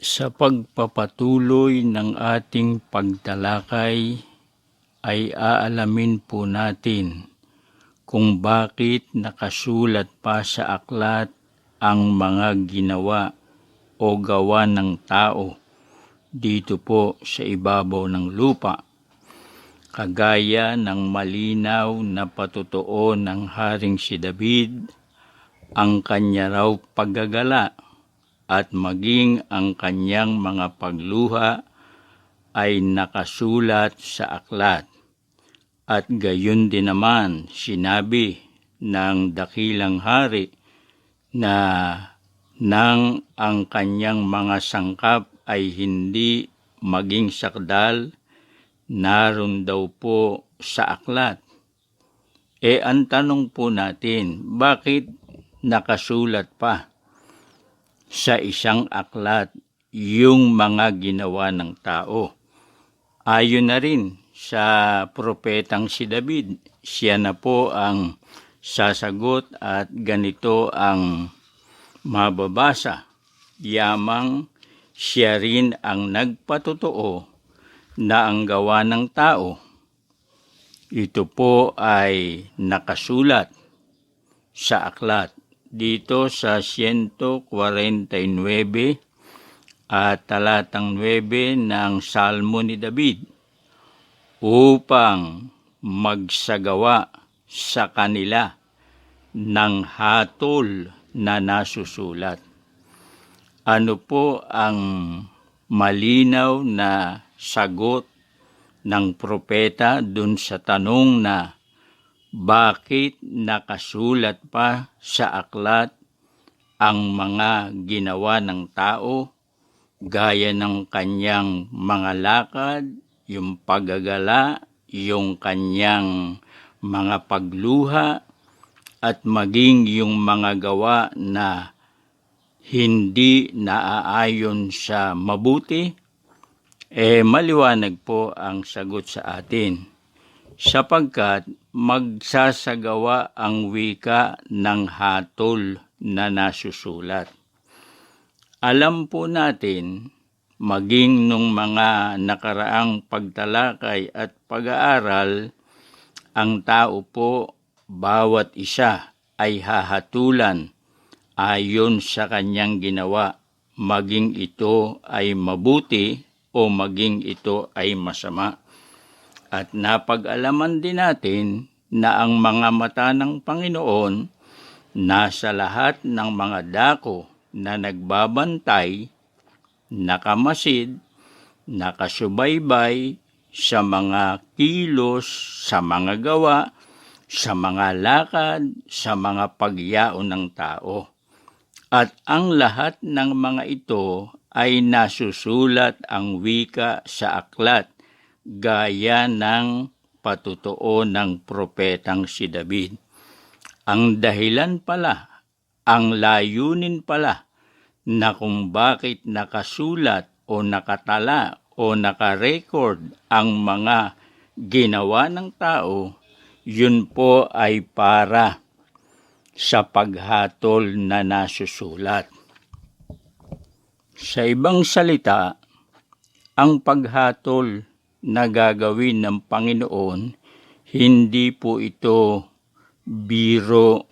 Sa pagpapatuloy ng ating pagtalakay ay aalamin po natin kung bakit nakasulat pa sa aklat ang mga ginawa o gawa ng tao dito po sa ibabaw ng lupa. Kagaya ng malinaw na patotoo ng Haring si David, ang kanya raw paggagala at maging ang kanyang mga pagluha ay nakasulat sa aklat. At gayon din naman sinabi ng dakilang hari na nang ang kanyang mga sangkap ay hindi maging sakdal, naroon daw po sa aklat. Ang tanong po natin, bakit nakasulat pa sa isang aklat yung mga ginawa ng tao? Ayon na rin sa propetang si David, siya na po ang sasagot at ganito ang mababasa. Yamang siya rin ang nagpatotoo na ang gawa ng tao. Ito po ay nakasulat sa aklat dito sa 149 at talatang 9 ng Salmo ni David, upang magsagawa sa kanila ng hatol na nasusulat. Ano po ang malinaw na sagot ng propeta dun sa tanong na bakit nakasulat pa sa aklat ang mga ginawa ng tao, gaya ng kanyang mga lakad, yung paggagala, yung kanyang mga pagluha, at maging yung mga gawa na hindi naaayon sa mabuti? Maliwanag po ang sagot sa atin, sapagkat magsasagawa ang wika ng hatol na nasusulat. Alam po natin, maging nung mga nakaraang pagtalakay at pag-aaral, ang tao po, bawat isa ay hahatulan ayon sa kanyang ginawa, maging ito ay mabuti o maging ito ay masama. At napag-alaman din natin na ang mga mata ng Panginoon nasa lahat ng mga dako na nagbabantay, nakamasid, nakasubaybay sa mga kilos, sa mga gawa, sa mga lakad, sa mga pagyaon ng tao. At ang lahat ng mga ito ay nasusulat ang wika sa aklat, gaya ng patotoo ng propetang si David. Ang dahilan pala, ang layunin pala, na kung bakit nakasulat o nakatala o nakarecord ang mga ginawa ng tao, yun po ay para sa paghatol na nasusulat. Sa ibang salita, ang paghatol na gagawin ng Panginoon, hindi po ito biro,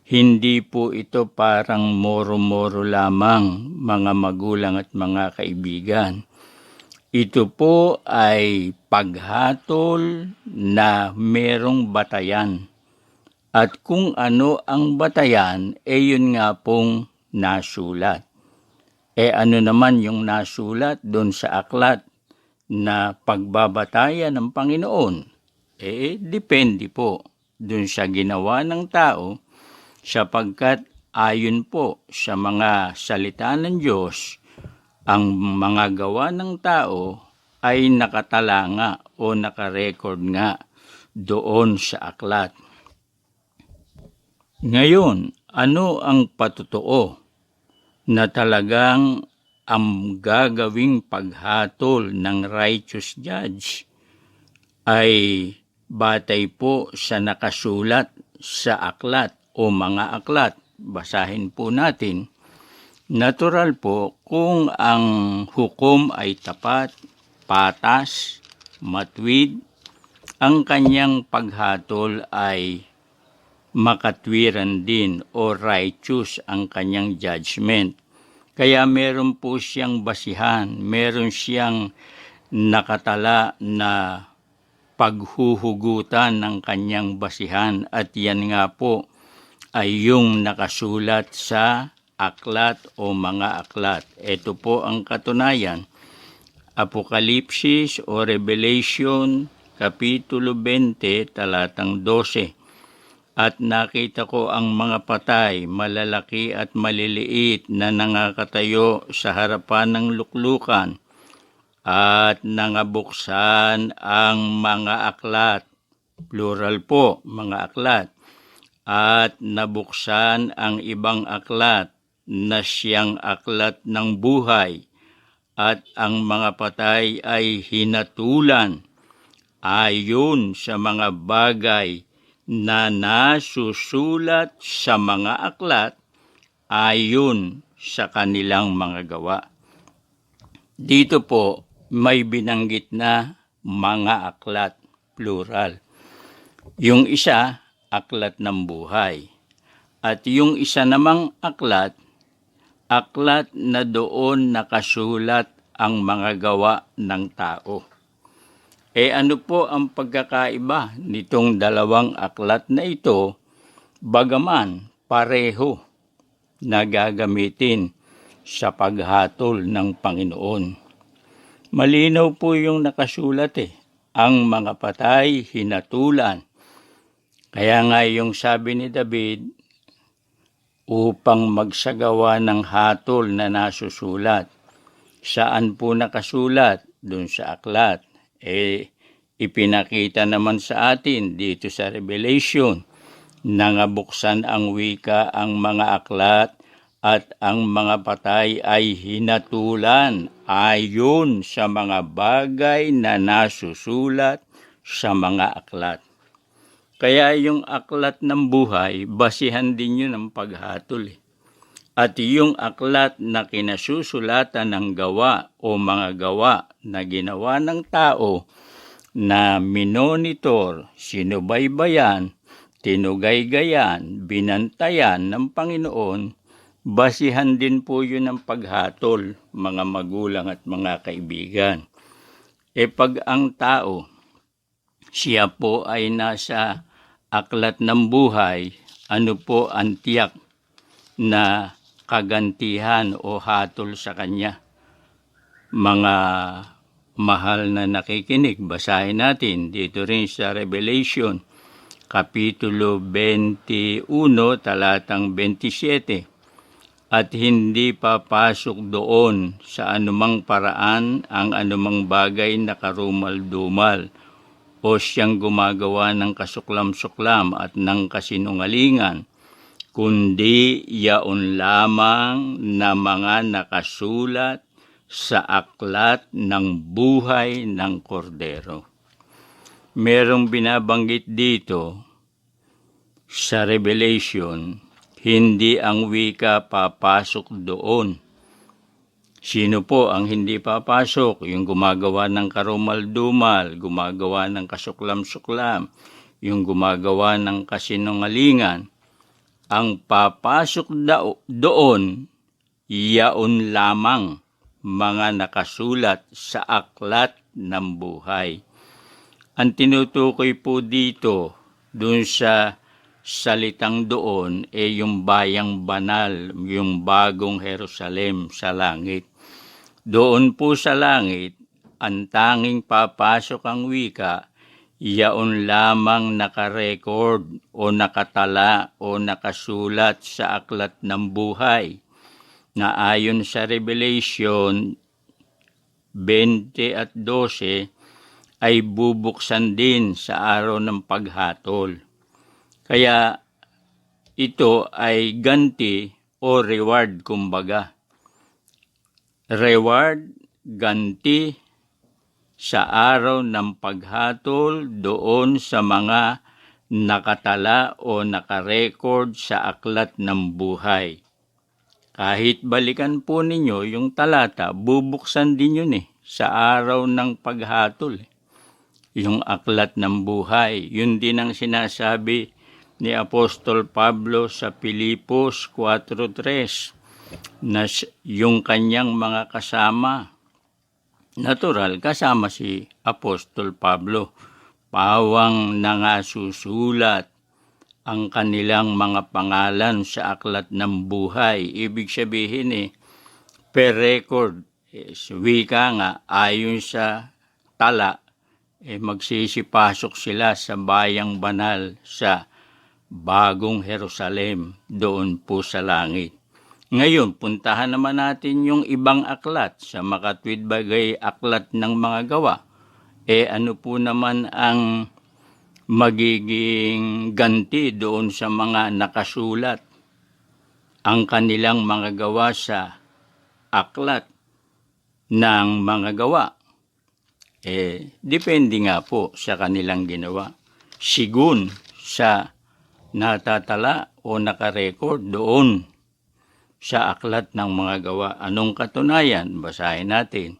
hindi po ito parang moro-moro lamang, mga magulang at mga kaibigan. Ito po ay paghatol na merong batayan. At kung ano ang batayan, yun nga pong nasulat. Ano naman yung nasulat doon sa aklat na pagbabatayan ng Panginoon? Depende po doon sa ginawa ng tao, sapagkat ayon po sa mga salita ng Diyos, ang mga gawa ng tao ay nakatala nga o nakarecord nga doon sa aklat. Ngayon, ano ang patotoo na talagang ang gagawing paghatol ng righteous judge ay batay po sa nakasulat sa aklat o mga aklat? Basahin po natin Natural po kung ang hukom ay tapat, patas, matuwid, ang kanyang paghatol ay makatwiran din o righteous ang kanyang judgment. Kaya meron po siyang basihan, meron siyang nakatala na paghuhugutan ng kanyang basihan at yan nga po ay yung nakasulat sa aklat o mga aklat. Ito po ang katunayan. Apokalipsis o Revelation, Kapitulo 20, talatang 12. At nakita ko ang mga patay, malalaki at maliliit na nangakatayo sa harapan ng luklukan at nangabuksan ang mga aklat, plural po, mga aklat, at nabuksan ang ibang aklat na siyang aklat ng buhay, at ang mga patay ay hinatulan ayon sa mga bagay na nasusulat sa mga aklat ayon sa kanilang mga gawa. Dito po may binanggit na mga aklat, plural. Yung isa, aklat ng buhay. At yung isa namang aklat na doon nakasulat ang mga gawa ng tao. Ano po ang pagkakaiba nitong dalawang aklat na ito, bagaman pareho na gagamitin sa paghatol ng Panginoon? Malinaw po yung nakasulat ang mga patay hinatulan. Kaya nga yung sabi ni David, upang magsagawa ng hatol na nasusulat. Saan po nakasulat? Doon sa aklat. Ipinakita naman sa atin dito sa Revelation, nangabuksan ang wika ang mga aklat at ang mga patay ay hinatulan ayon sa mga bagay na nasusulat sa mga aklat. Kaya yung aklat ng buhay, basihan din yun ng paghatol. At yung aklat na kinasusulatan ng gawa o mga gawa na ginawa ng tao na minonitor, sinubaybayan, tinugay-gayan, binantayan ng Panginoon, basihan din po yun ng paghatol, mga magulang at mga kaibigan. Pag ang tao, siya po ay nasa aklat ng buhay, ano po ang tiyak na kagantihan o hatol sa kanya? Mga mahal na nakikinig, basahin natin dito rin sa Revelation, Kapitulo 21, talatang 27. At hindi papasok doon sa anumang paraan ang anumang bagay na karumal-dumal o siyang gumagawa ng kasuklam-suklam at ng kasinungalingan, kundi yaon lamang na mga nakasulat sa aklat ng buhay ng Kordero. Merong binabanggit dito sa Revelation, hindi ang wika papasok doon. Sino po ang hindi papasok? Yung gumagawa ng karumal-dumal, gumagawa ng kasuklam-suklam, yung gumagawa ng kasinungalingan. Ang papasok doon, yaon lamang mga nakasulat sa aklat ng buhay. Ang tinutukoy po dito, dun sa salitang doon, yung bayang banal, yung bagong Jerusalem sa langit. Doon po sa langit, ang tanging papasok ang wika, yaon lamang nakarecord o nakatala o nakasulat sa aklat ng buhay, na ayon sa Revelation 20 at 12 ay bubuksan din sa araw ng paghatol. Kaya ito ay ganti o reward kumbaga. Reward, ganti sa araw ng paghatol doon sa mga nakatala o nakarecord sa aklat ng buhay. Kahit balikan po ninyo yung talata, bubuksan din yun sa araw ng paghatol. Yung aklat ng buhay, yun din ang sinasabi ni Apostol Pablo sa Filipos 4:3 na yung kanyang mga kasama, natural kasama si Apostol Pablo, pawang nangasusulat ang kanilang mga pangalan sa aklat ng buhay. Ibig sabihin per record, wika nga, ayon sa tala, magsisipasok sila sa bayang banal sa Bagong Jerusalem, doon po sa langit. Ngayon, puntahan naman natin yung ibang aklat sa Makatwid Bagay Aklat ng Mga Gawa. Ano po naman ang magiging ganti doon sa mga nakasulat ang kanilang mga gawa sa aklat ng mga gawa? Depende nga po sa kanilang ginawa. Sigun sa natatala o nakarecord doon sa aklat ng mga gawa. Anong katunayan? Basahin natin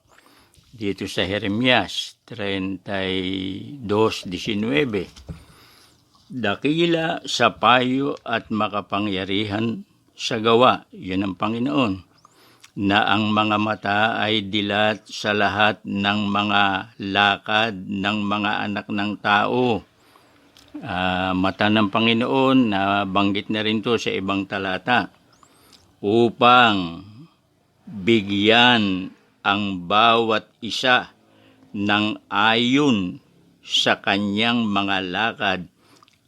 dito sa Jeremias 32:19. Dakila sa payo at makapangyarihan sa gawa, yun ang Panginoon, na ang mga mata ay dilat sa lahat ng mga lakad ng mga anak ng tao. Mata ng Panginoon, na banggit na rin to sa ibang talata, upang bigyan ang bawat isa ng ayon sa kanyang mga lakad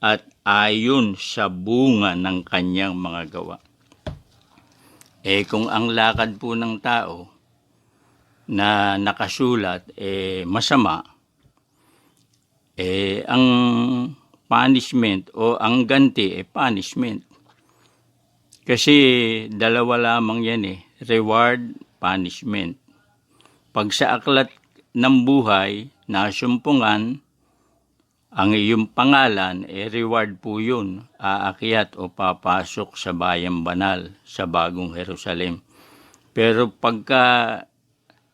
at ayon sa bunga ng kanyang mga gawa. Kung ang lakad po ng tao na nakasulat masama, ang punishment o ang ganti punishment. Kasi dalawa lamang yan reward, punishment. Pag sa aklat ng buhay, nasumpungan ang iyong pangalan, reward po yun, aakyat o papasok sa bayang banal, sa Bagong Jerusalem. Pero pagka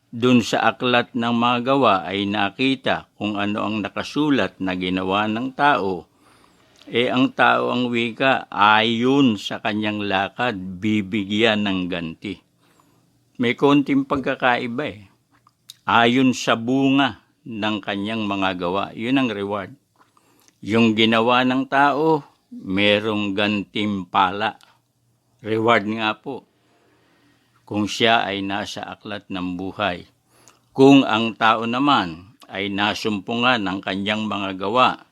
dun sa aklat ng mga gawa ay nakita kung ano ang nakasulat na ginawa ng tao, ang tao ang wika, ayon sa kanyang lakad, bibigyan ng ganti. May konting pagkakaiba ayon sa bunga ng kanyang mga gawa, yun ang reward. Yung ginawa ng tao, merong gantimpala. Reward nga po, kung siya ay nasa aklat ng buhay. Kung ang tao naman ay nasumpungan ng kanyang mga gawa,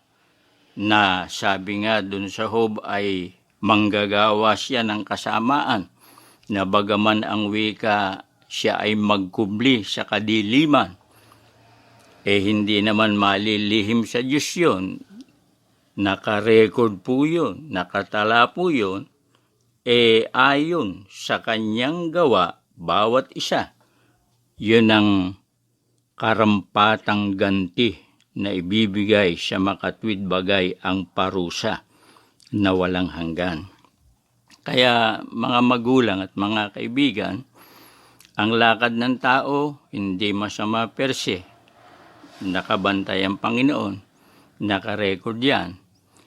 na sabi nga dun sa Job ay manggagawa siya ng kasamaan, na bagaman ang wika siya ay magkubli sa kadiliman, hindi naman malilihim sa Diyos yun. Nakarecord po yun, nakatala po yun, ayon sa kanyang gawa, bawat isa. Yun ang karampatang ganti na ibibigay sa makatwid bagay, ang parusa na walang hanggan. Kaya mga magulang at mga kaibigan, ang lakad ng tao hindi masama per se. Nakabantay ang Panginoon, nakarecord yan.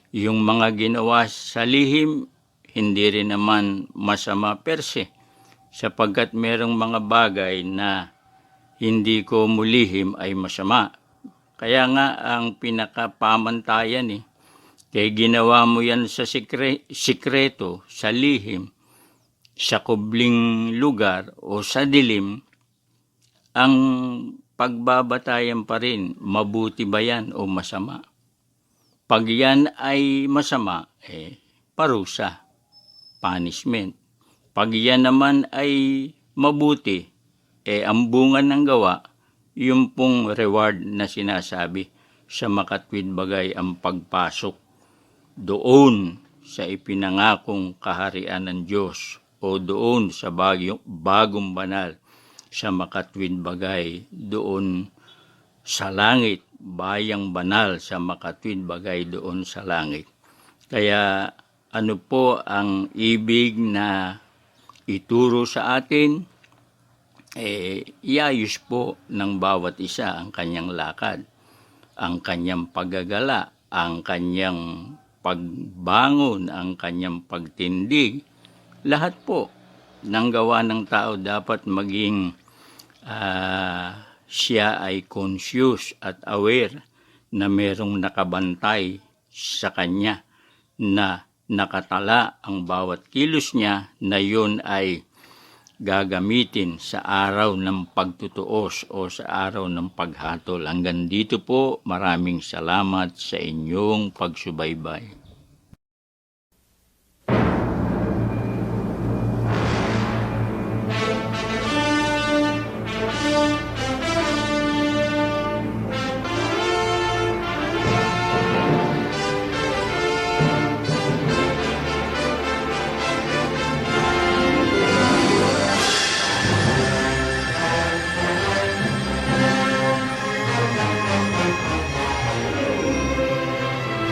Yung mga ginawa sa lihim, hindi rin naman masama per se, sapagkat merong mga bagay na hindi ko mulihim ay masama. Kaya nga ang pinakapamantayan kaya ginawa mo yan sa sikreto, sa lihim, sa kubling lugar o sa dilim, ang pagbabatayan pa rin, mabuti ba yan o masama? Pag yan ay masama, parusa, punishment. Pag yan naman ay mabuti, ang bunga ng gawa, yung pong reward na sinasabi sa makatwid bagay, ang pagpasok doon sa ipinangakong kaharian ng Diyos o doon sa bagong banal, sa makatwid bagay, doon sa langit, bayang banal sa makatwid bagay doon sa langit. Kaya ano po ang ibig na ituro sa atin, iayos po ng bawat isa ang kanyang lakad, ang kanyang paggagala, ang kanyang pagbangon, ang kanyang pagtindig. Lahat po ng gawa ng tao dapat maging siya ay conscious at aware na merong nakabantay sa kanya, na nakatala ang bawat kilos niya, na yun ay gagamitin sa araw ng pagtutuos o sa araw ng paghatol. Hanggang dito po, maraming salamat sa inyong pagsubaybay.